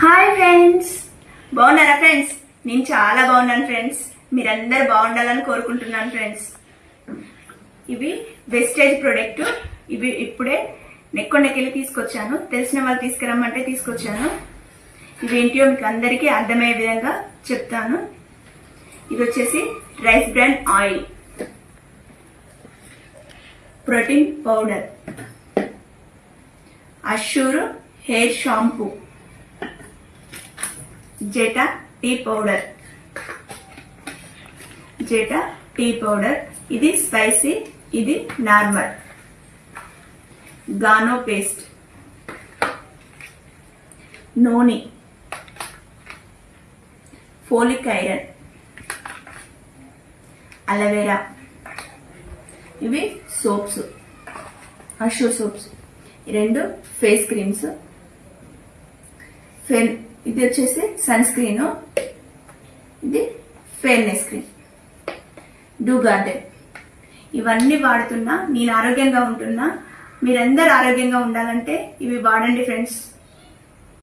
Hi friends, బాగున్నారా friends? నేను చాలా బాగున్నాను ఫ్రెండ్స్. మీరందరూ బాగుండాలని కోరుకుంటున్నాను ఫ్రెండ్స్. ఇవి వెస్టేజ్ ప్రొడక్ట్. ఇవి ఇప్పుడే నెక్కొండకెళ్ళి తీసుకొచ్చాను. తెలిసిన వాళ్ళు తీసుకురమ్మంటే తీసుకొచ్చాను. ఇవేంటియో మీకు అందరికీ అర్థమయ్యే విధంగా చెప్తాను. ఇది వచ్చేసి rice bran oil, protein powder, assure hair shampoo, Zeta tea powder, Zeta tea powder. ఇది స్పైసీ, ఇది నార్మల్. గానో పేస్ట్, నూనె, ఫోలిక్ ఐరన్, అలోవెరా. ఇవి సోప్స్, అష్యూర్ సోప్స్. రెండు ఫేస్ క్రీమ్స్. ఇది వచ్చేసి సన్ స్క్రీన్, ఇది ఫెయిర్నెస్ క్రీమ్, డూ గార్డెన్. ఇవన్నీ వాడుతున్నా. నేను ఆరోగ్యంగా ఉంటున్నా. మీరందరూ ఆరోగ్యంగా ఉండాలంటే ఇవి వాడండి ఫ్రెండ్స్.